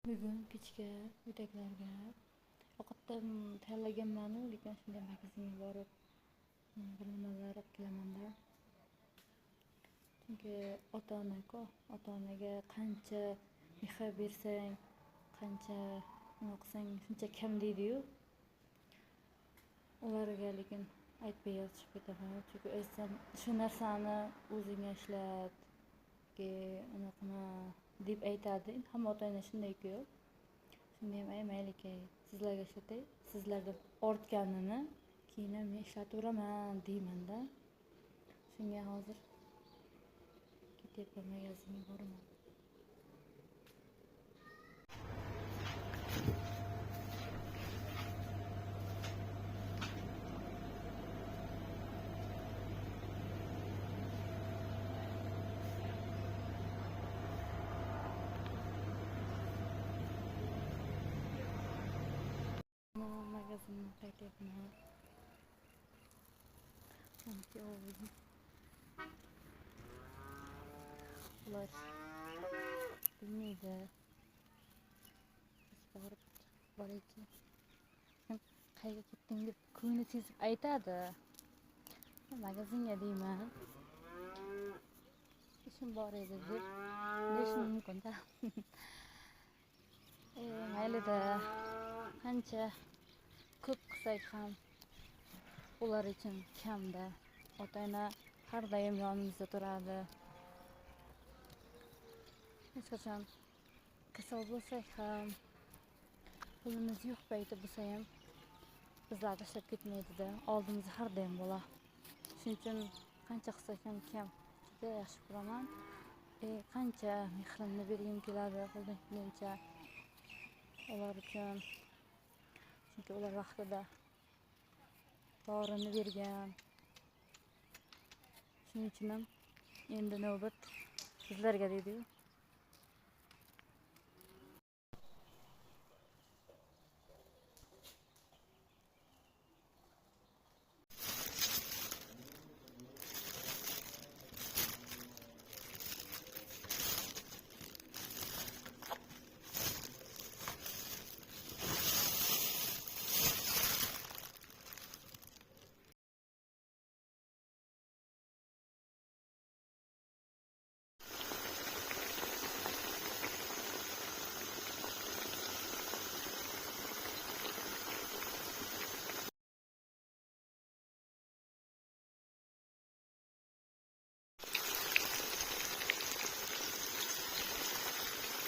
Bugun kechga uydagilarga ovqatdan tayyorlaganman, lekin shunday magazinga borib bir nimalar olib kelamanda. Chunki ota-onaga qancha mehr bersang, qancha nima qilsang shuncha kam deydi-yu. Ularga lekin aytmay yozishib ketaman. Chunki o'zim shu narsani o'zingga ishlatki, unaqa deb aytadi. Hamma ota-ona shunday-ku. Shunda ham mayli-ki, sizlarga ishlatay, sizlardan ortganini keyin men ishlataveraman deymanda. Shunga hozir ketyapman, magazinga boraman. Magazinga qaytyapman. Ular bilmaydi. Biz borib boraychi. Qayerga ketding deb ko'ngli sezib aytadi. Magazinga deyman. Ishim bor edi deb deyishim mumkin-da. Mayli-da. Qancha ko'p qilsak ham ular uchun kamda. Ota-ona har doim yonimizda turadi. Hech qachon kasal bo'lsak ham, pulimiz yo'q payti bo'lsa ham bizlarni tashlab ketmaydi-da. Oldimizda har doim bo'ladi. Shuning uchun qancha qilsak ham kam. Juda yaxshi ko'raman. Qancha mehrimni bergim keladi, qo'ldan kelgancha ular uchun. Chunki ular vaqtida borini bergan. Shuning uchun ham endi navbat sizlarga deydi-yu.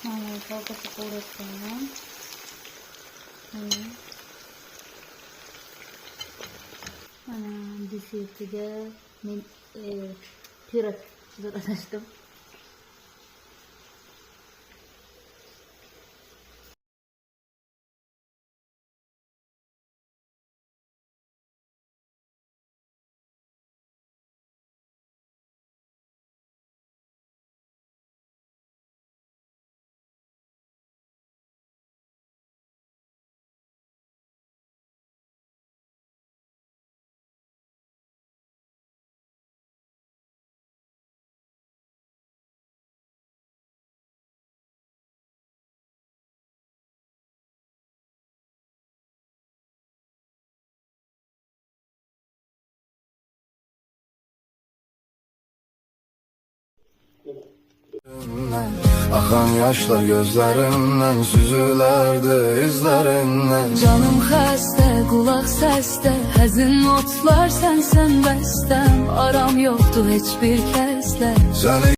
Mana salqatga qo'yayotganman. Mana desertiga men pirog hazırlamıştım. Akan yaşlar gözlerimden süzülerdi izlerinden. Canım xəstə, qulaq səsdə, həzin notlar sənsən bəstəm. Aram yoxdur heç bir kəslə.